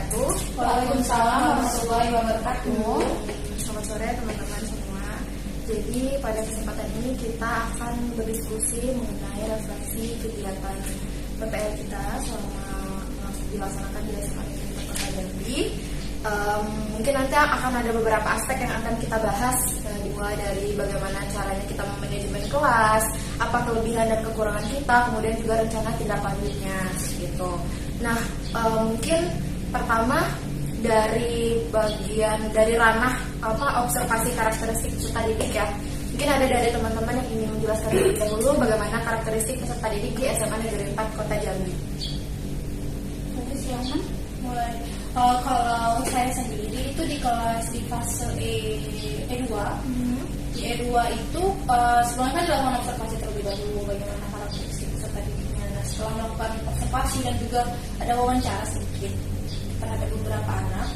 wabarakatuh. Waalaikumsalam warahmatullahi wabarakatuh. Selamat sore teman-teman semua. Jadi pada kesempatan ini kita akan berdiskusi mengenai refleksi kegiatan PPL kita selama dilaksanakan di SMA Negeri Kota Jambi. Mungkin nanti akan ada beberapa aspek yang akan kita bahas, dimulai dari bagaimana caranya kita memanajemen kelas, apa kelebihan dan kekurangan kita, kemudian juga rencana tindak lanjutnya gitu. Nah, mungkin pertama dari ranah observasi karakteristik peserta didik ya. Mungkin ada dari teman-teman yang ingin menjelaskan terlebih dahulu bagaimana karakteristik peserta didik di SMA Negeri 4 Kota Jambi. Oke, silakan mulai. Kalau saya sendiri itu di kelas di fase E2. Di E2 itu sebelumnya kan dilakukan observasi terlebih dahulu bagaimana karakteristik peserta didiknya. Nah, setelah melakukan observasi dan juga ada wawancara sedikit terhadap beberapa anak,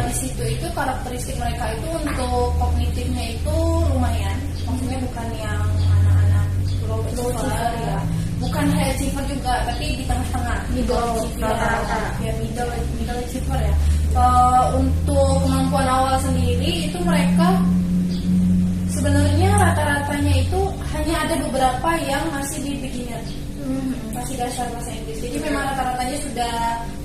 di situ itu karakteristik mereka itu untuk kognitifnya itu lumayan, maksudnya bukan yang anak-anak low achiever ya, bukan high achiever juga, tapi di tengah-tengah, middle achiever ya. Untuk kemampuan awal sendiri itu mereka sebenarnya rata-ratanya itu hanya ada beberapa yang masih di beginner, masih dasar bahasa Inggris. Jadi memang rata-ratanya sudah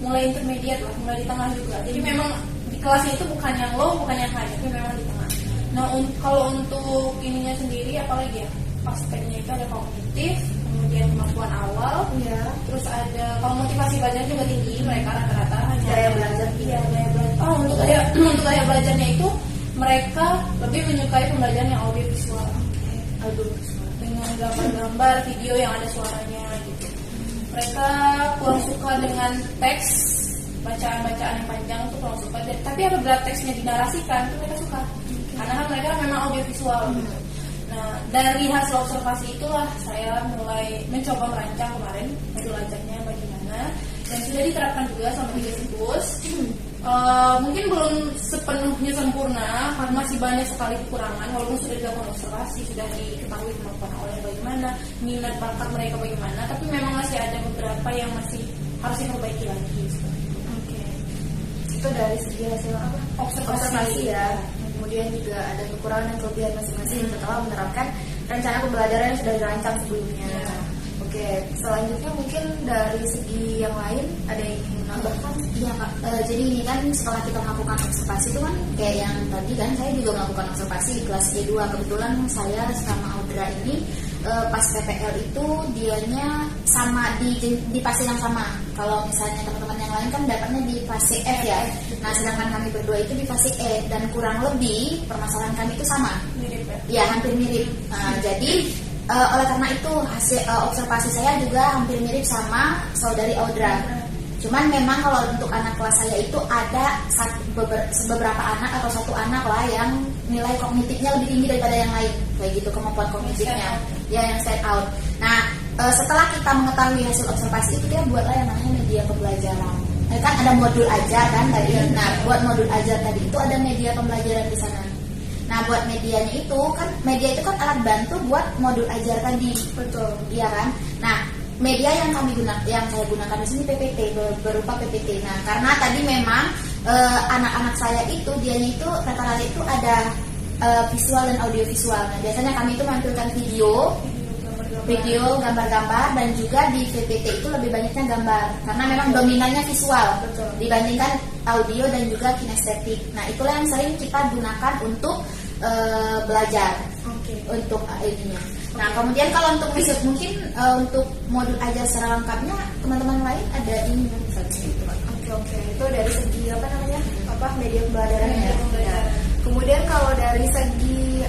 mulai intermediate lah, mulai di tengah juga. Jadi memang di kelasnya itu bukan yang low, bukan yang high, tapi memang di tengah. Nah, kalau untuk ininya sendiri apalagi ya, aspeknya itu ada kognitif, kemudian kemampuan awal, terus ada kalau motivasi belajar juga tinggi, mereka rata-rata hanya daya belajar. Daya belajar. Untuk daya belajarnya itu mereka lebih menyukai pembelajaran yang audiovisual. Dengan gambar-gambar, video yang ada suaranya gitu. Mereka kurang suka dengan teks, bacaan-bacaan yang panjang itu kurang suka. Tapi apabila teksnya dinarasikan itu mereka suka. Karena kan mereka memang audiovisual gitu. Nah, dari hasil observasi itulah saya mulai mencoba merancang kemarin modul ajarnya bagaimana, dan sudah diterapkan juga sama 3 siklus. Mungkin belum sepenuhnya sempurna karena masih banyak sekali kekurangan, walaupun sudah dilakukan observasi, sudah diketahui kemampuan awalnya bagaimana, minat bakat mereka bagaimana, tapi memang masih ada beberapa yang masih harus diperbaiki lagi. Oke. Itu dari segi hasil observasi ya. Kemudian juga ada kekurangan dan kelebihan masing-masing setelah menerapkan rencana pembelajaran yang sudah dirancang sebelumnya. Oke, selanjutnya mungkin dari segi yang lain ada yang ingin menambahkan? Iya Kak, jadi ini kan setelah kita melakukan observasi itu kan kayak yang tadi kan saya juga melakukan observasi di kelas E2. Kebetulan saya sama Audra ini pas PPL itu dianya sama di fase yang sama. Kalau misalnya teman-teman yang lain kan dapatnya di fase F ya. Nah, sedangkan kami berdua itu di fase E, dan kurang lebih permasalahan kami itu sama. Mirip ya? Ya, hampir mirip. Jadi oleh karena itu hasil observasi saya juga hampir mirip sama saudari Audra. Cuman memang kalau untuk anak kelas saya itu ada beberapa anak atau satu anak lah yang nilai kognitifnya lebih tinggi daripada yang lain, kayak gitu, kemampuan kognitifnya yang stand out. Nah, setelah kita mengetahui hasil observasi itu, dia buatlah yang namanya media pembelajaran. Kan ada modul ajar kan tadi. Nah, buat modul ajar tadi itu ada media pembelajaran di sana. Nah, buat medianya itu kan, media itu kan alat bantu buat modul ajar tadi. Betul. Iya kan? Nah, media yang saya gunakan di sini PPT, berupa PPT. Nah, karena tadi memang anak-anak saya itu dianya itu rata-rata itu ada visual dan audio visual. Nah, biasanya kami itu menampilkan video, gambar-gambar, dan juga di PPT itu lebih banyaknya gambar karena memang dominannya visual dibandingkan audio dan juga kinestetik. Nah, itulah yang sering kita gunakan untuk belajar. Untuk ininya. Nah, kemudian kalau untuk mungkin untuk modul ajar secara lengkapnya teman-teman lain ada ini gitu. Oke, itu dari segi media pembelajaran ya. Kemudian kalau dari segi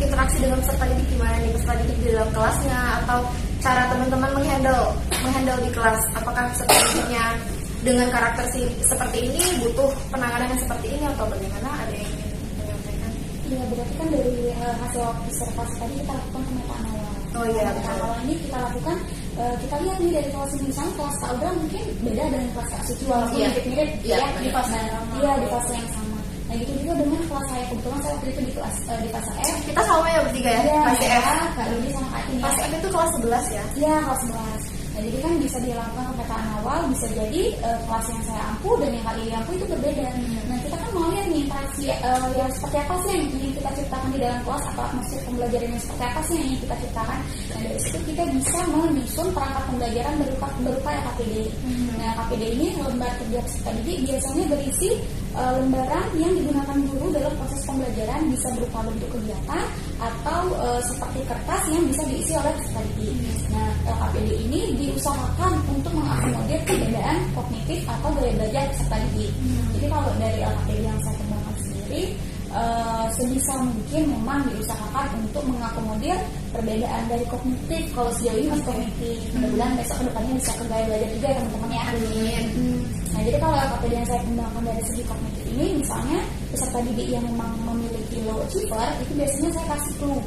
interaksi dengan peserta didik, gimana nih peserta didik di dalam kelasnya, atau cara teman-teman menghandle di kelas, apakah peserta didiknya dengan karakter seperti ini butuh penanganan yang seperti ini atau bagaimana? Ada yang ingin menyampaikan? Ya, berarti kan dari hasil observasi tadi kita lakukan pemetaan awal. Oh iya, pemetaan awal ini kita lakukan, kita lihat nih dari kelas ini, misalnya kelas Kak Audra mungkin beda dengan kelas Kak Suci, walaupun mirip-mirip di fase yang sama. Nah, gitu juga dengan kelas saya. Kebetulan saya waktu itu di fase F. Kita sama ya bertiga ya? Fase F. Kak Dodi sama Kak Tini. Fase F itu kelas 11 ya? Iya, kelas 11. Nah, Nah, jadi kan bisa dilakukan pemetaan awal, bisa jadi kelas yang saya ampu dan yang Kak Lili ampu itu berbeda. Nah, kita kan mau lihat nih interaksi yang seperti apa sih yang ingin kita ciptakan di dalam kelas, atau atmosfer pembelajaran yang seperti apa sih yang ingin kita ciptakan. Nah, dari situ kita bisa menyusun perangkat pembelajaran berupa LKPD. Nah, LKPD ini lembar kerja peserta didik biasanya berisi lembaran yang digunakan guru dalam proses pembelajaran, bisa berupa bentuk kegiatan atau seperti kertas yang bisa diisi oleh peserta didik. Nah, LKPD ini diusahakan untuk mengakomodir perbedaan kognitif atau gaya belajar peserta didik. Jadi kalau dari LKPD yang saya kembangkan sendiri, sebisa mungkin memang diusahakan untuk mengakomodir perbedaan dari kognitif. Kalau sejauh ini masih kognitif, mudah-mudahan besok kedepannya bisa ke gaya belajar juga ya teman-teman ya. Nah, jadi kalau LKPD yang saya kembangkan dari segi kognitif ini, misalnya peserta didik yang memang memiliki low achiever, itu biasanya saya kasih clue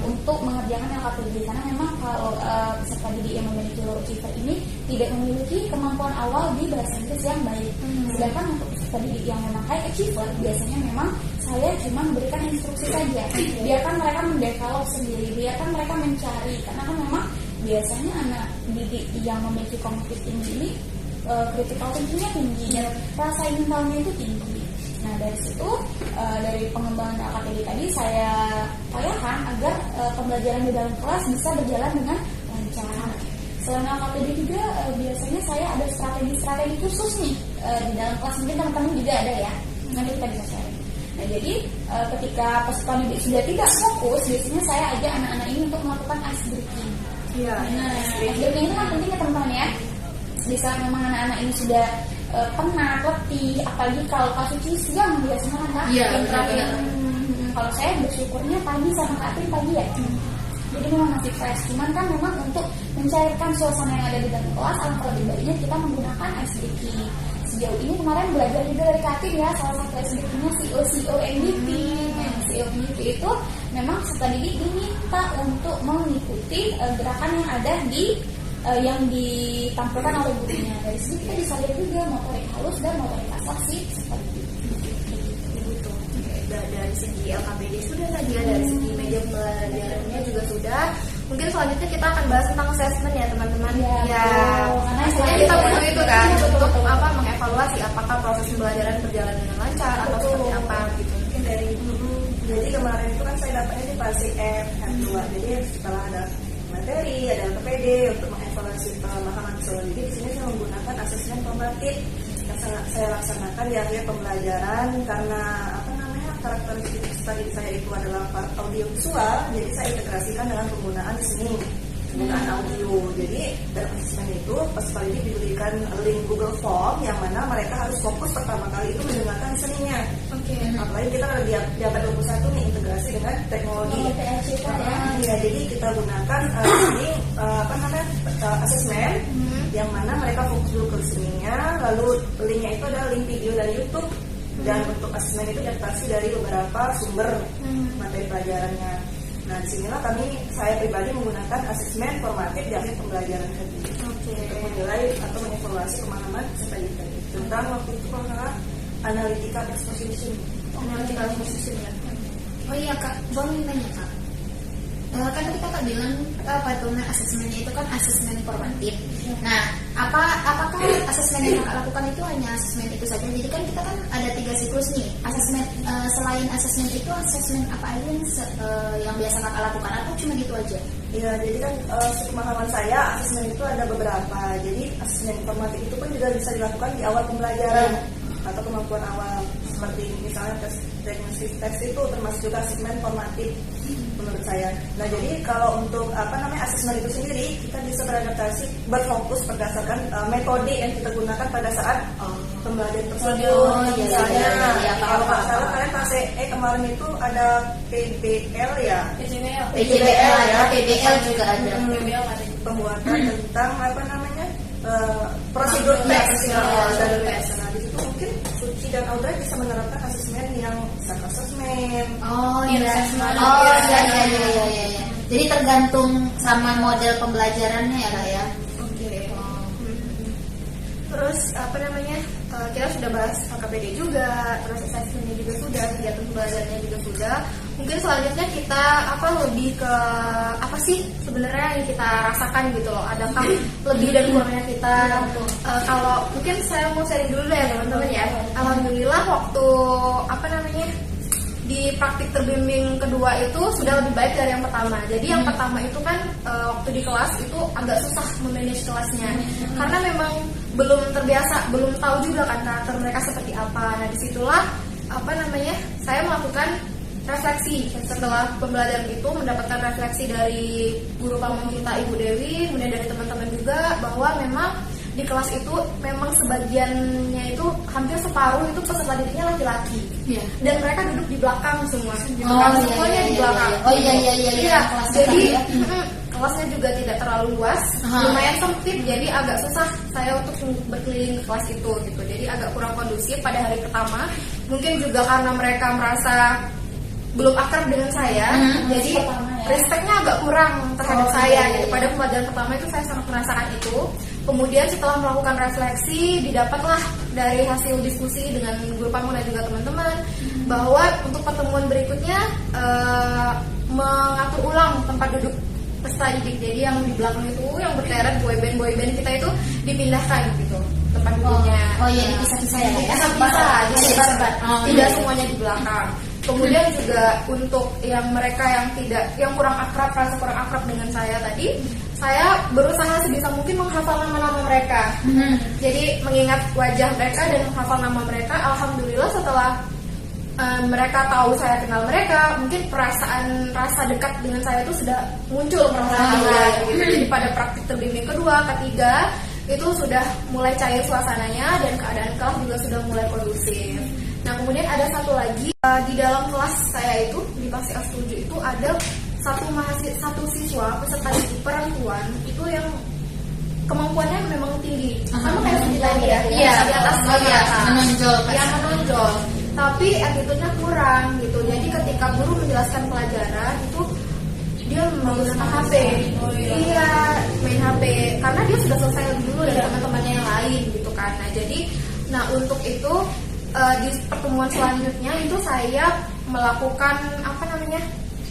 untuk mengerjakan LKPD, karena memang kalau peserta didik yang memiliki low achiever ini tidak memiliki kemampuan awal di bahasa Inggris yang baik. Sedangkan untuk peserta didik yang memang high achiever, biasanya memang saya cuma memberikan instruksi saja, biarkan mereka mendevelop sendiri, biarkan mereka mencari, karena kan memang biasanya anak didik yang memiliki kognitif tinggi ini critical thinkingnya tinggi dan rasa ingin tahunya itu tinggi. Nah, dari situ dari pengembangan LKPD tadi saya upayakan agar pembelajaran di dalam kelas bisa berjalan dengan lancar. Selain LKPD juga biasanya saya ada strategi-strategi khusus nih di dalam kelas, mungkin teman-teman juga ada ya, nanti kita bisa share. Nah, jadi ketika peserta didik sudah tidak fokus, biasanya saya ajak anak-anak ini untuk melakukan ice breaking. Iya. Nah, ice breaking itu kan penting ya teman-teman ya. Di saat memang anak-anak ini sudah penat, letih, apalagi kalau pas cuci siang biasanya kan Kak. Iya, benar. Kalau saya bersyukurnya pagi sama Kak Apri pagi ya. Jadi memang masih fresh. Cuman kan memang untuk mencairkan suasana yang ada di dalam kelas, alangkah lebih baiknya kita menggunakan ice breaking. Sejauh ini kemarin belajar juga dari Kak Apri ya, salah satu ice breakingnya CEO MVP. Nah, CEO MVP itu memang peserta didik diminta untuk mengikuti gerakan yang ada di yang ditampilkan oleh gurunya. Dari sini kita bisa lihat juga motorik halus dan motorik kasar sih seperti itu. Dari segi LKPD sudah tadi ya, dari segi media pembelajarannya juga sudah. Mungkin selanjutnya kita akan bahas tentang assessment ya teman-teman. Ya. Karena kita butuh itu kan untuk mengevaluasi apakah proses pembelajaran berjalan dengan lancar atau seperti apa gitu. Mungkin dari jadi kemarin itu kan saya dapatnya di fase F2. Jadi setelah ada materi, ada LKPD untuk mengevaluasi pemahaman peserta didik, di sini saya menggunakan asesmen formatif yang saya laksanakan di akhir pembelajaran. Karena karakteristik peserta didik saya itu adalah audio visual, jadi saya integrasikan dengan penggunaan di sini, penggunaan audio. Jadi dalam asesmen itu peserta didik diberikan link Google Form yang mana mereka harus fokus pertama kali itu mendengarkan listeningnya. Apalagi kita ada di abad 21 nih, integrasi dengan teknologi. Ya, jadi kita gunakan ini asesmen yang mana mereka fokus dulu ke listeningnya, lalu linknya itu adalah link video dari YouTube. Dan untuk asesmen itu adaptasi dari beberapa sumber materi pelajarannya. Nah, disinilah saya pribadi menggunakan asesmen formatif di akhir pembelajaran tadi untuk menilai atau mengevaluasi pemahaman peserta didik tentang waktu itu kalau analytical exposition. Analytical exposition ya. Oh iya Kak, boleh nanya Kak. Kan tadi Kakak bilang asesmennya itu kan asesmen formatif. Nah, apakah asesmen yang Kakak lakukan itu hanya asesmen itu saja? Jadi kan kita kan ada 3 siklus nih. Asesmen selain asesmen itu asesmen apa aja yang biasa Kakak lakukan atau cuma gitu aja? Iya, jadi kan sepemahaman saya asesmen itu ada beberapa. Jadi asesmen formatif itu pun juga bisa dilakukan di awal pembelajaran atau kemampuan awal. Seperti misalnya diagnostic test itu termasuk juga asesmen formatif menurut saya. Nah, jadi kalau untuk asesmen itu sendiri kita bisa beradaptasi, berfokus berdasarkan metode yang kita gunakan pada saat pembelajaran tersebut. Misalnya kalau nggak salah kalian fase kemarin itu ada PBL ya. PJBL ada, PBL juga ada. Pembuatan tentang prosedur tes. Nah, di situ mungkin Suci dan Audrey bisa menerapkan asesmen yang self assessment. Oh iya. Jadi tergantung sama model pembelajarannya ya Kak ya. Terus kita sudah bahas KPD juga, terus assessment-nya juga sudah, kegiatan pembelajarannya juga sudah. Mungkin selanjutnya kita lebih ke apa sih sebenarnya yang kita rasakan gitu loh. Adakah lebih dan kurangnya kita? Kalau mungkin saya mau sharing dulu deh teman-teman ya. Alhamdulillah waktu di praktik terbimbing kedua itu sudah lebih baik dari yang pertama. Jadi yang pertama itu kan waktu di kelas itu agak susah memanage kelasnya karena memang belum terbiasa, belum tahu juga kan karakter mereka seperti apa. Nah disitulah saya melakukan refleksi setelah pembelajaran itu, mendapatkan refleksi dari guru pamong kita Ibu Dewi, kemudian dari teman-teman juga bahwa memang di kelas itu memang sebagiannya itu hampir separuh itu peserta didiknya laki-laki, dan mereka duduk di belakang semua, semuanya di belakang. Iya. Jadi kelasnya juga tidak terlalu luas, lumayan sempit, jadi agak susah saya untuk berkeliling ke kelas itu gitu. Jadi agak kurang kondusif pada hari pertama. Mungkin juga karena mereka merasa belum akrab dengan saya, jadi respectnya agak kurang terhadap saya gitu. Pada pembelajaran pertama itu saya sangat merasakan itu. Kemudian setelah melakukan refleksi, didapatlah dari hasil diskusi dengan guru pamong dan juga teman-teman bahwa untuk pertemuan berikutnya mengatur ulang tempat duduk peserta didik. Jadi yang di belakang itu yang berteret boyband kita itu dipindahkan gitu tempat duduknya. Dipisah-pisah ya? Dipisah-pisah, jadi tidak semuanya di belakang. Kemudian juga untuk yang mereka yang kurang akrab, rasa kurang akrab dengan saya tadi, saya berusaha sebisa mungkin menghafal nama-nama mereka. Jadi mengingat wajah mereka dan menghafal nama mereka. Alhamdulillah setelah mereka tahu saya kenal mereka, mungkin rasa dekat dengan saya itu sudah muncul perlahan-lahan gitu. Jadi pada praktik terbimbing kedua, ketiga itu sudah mulai cair suasananya dan keadaan kelas juga sudah mulai kondusif. Nah kemudian ada satu lagi di dalam kelas saya itu di Paksi A7 itu ada satu siswa peserta didik perempuan itu yang kemampuannya memang tinggi, sama kayak seperti tadi ya, di atas menonjol, tapi attitude-nya kurang gitu. Jadi ketika guru menjelaskan pelajaran itu dia menggunakan HP, main HP karena dia sudah selesai lebih dulu dari teman-temannya yang lain gitu kan. Nah untuk itu di pertemuan selanjutnya itu saya melakukan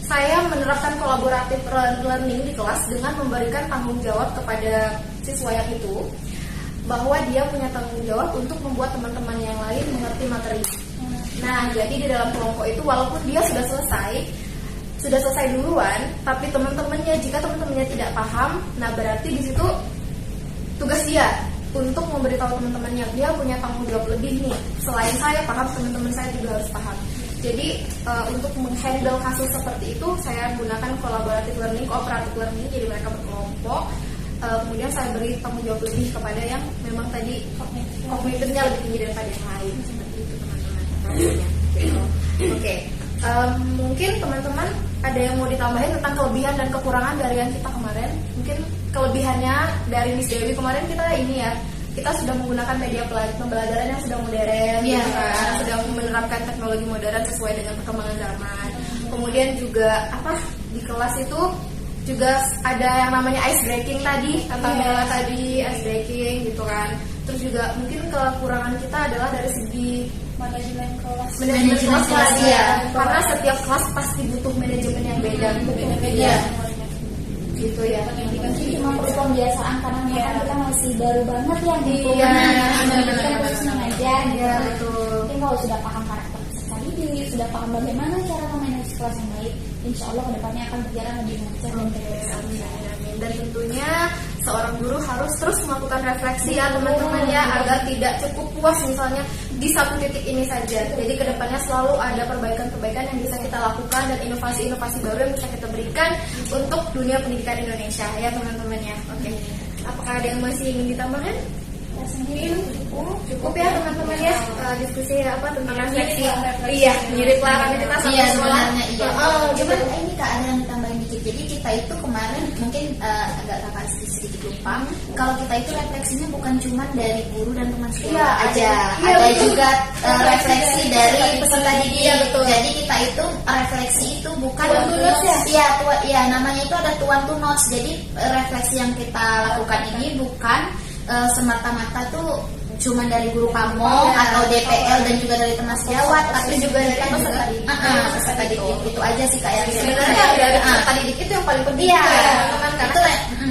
saya menerapkan kolaboratif learning di kelas dengan memberikan tanggung jawab kepada siswa yang itu bahwa dia punya tanggung jawab untuk membuat teman-teman yang lain mengerti materi. Nah jadi di dalam kelompok itu walaupun dia sudah selesai duluan, tapi jika teman-temannya tidak paham, nah berarti di situ tugas dia untuk memberitahu teman-temannya dia punya tanggung jawab lebih nih. Selain saya paham, teman-teman saya juga harus paham. Jadi untuk menghandle kasus seperti itu saya gunakan collaborative learning, cooperative learning. Jadi mereka berkelompok. Kemudian saya beri tanggung jawab lebih kepada yang memang tadi kognitifnya lebih tinggi daripada yang lain. Seperti itu teman-teman. Oke. Mungkin teman-teman ada yang mau ditambahin tentang kelebihan dan kekurangan dari yang kita kemarin. Mungkin kelebihannya dari Miss Dewi kemarin kita sudah menggunakan media pembelajaran yang sudah modern, sudah menerapkan teknologi modern sesuai dengan perkembangan zaman. Kemudian juga di kelas itu juga ada yang namanya ice breaking tadi, kata Mela tadi ice breaking gitu kan. Terus juga mungkin kekurangan kita adalah dari segi manajemen kelas karena setiap kelas pasti butuh manajemen yang beda gitu ya. Mungkin cuma perlu pembiasaan karena kita masih baru banget ya di kita terus mengajar betul. Mungkin kalau sudah paham karakter peserta didik, sudah paham bagaimana cara memanage kelas yang baik, insya Allah kedepannya akan berjalan lebih lancar dan baik. Dan tentunya seorang guru harus terus melakukan refleksi ya teman-teman ya, agar tidak cukup puas misalnya di satu titik ini saja. Jadi kedepannya selalu ada perbaikan-perbaikan yang bisa kita lakukan dan inovasi-inovasi baru yang bisa kita berikan untuk dunia pendidikan Indonesia ya teman-teman ya. Oke. Apakah ada yang masih ingin ditambahkan? Cukup ya teman-teman ya, diskusi tentang refleksi. Iya, mirip lah karena kita sama sekolah. Cuman ini Kak ada yang ditambahin dikit. Jadi kita itu kemarin mungkin agak kakak sedikit lupa. Kalau kita itu refleksinya bukan cuma dari guru dan teman sekolah aja, ada juga refleksi dari peserta didik. Jadi kita itu refleksi itu bukan namanya itu ada tuan to notes. Jadi refleksi yang kita lakukan ini bukan semata-mata tuh cuma dari guru pamong atau DPL dan juga dari teman sejawat, tapi juga dari peserta didik. Peserta didik itu aja sih kayak Sebenarnya dari peserta didik itu yang paling penting Iya, ya, teman-teman, karena itu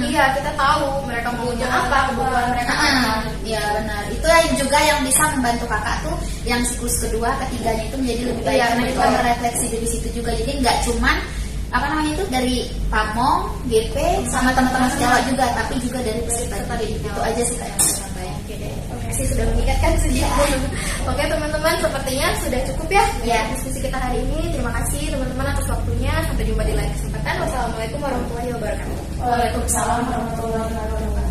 iya kita tahu mereka maunya apa, kebutuhan mereka apa. Iya benar. Itu yang juga yang bisa membantu kakak tuh yang siklus kedua, ketiganya itu menjadi lebih baik Iya, karena betul. kita berefleksi dari situ juga. Jadi nggak cuman apa namanya itu dari pamong, GP sama teman-teman sejawat juga, tapi juga dari peserta didik. Itu aja sih kayak yang sampaikan. Oke deh, terima kasih sudah mengingatkan sedikit. Oke teman-teman, sepertinya sudah cukup ya Ya. diskusi kita hari ini. Terima kasih teman-teman atas waktunya. Sampai jumpa di lain kesempatan. Wassalamualaikum warahmatullahi wabarakatuh. Waalaikumsalam warahmatullahi wabarakatuh.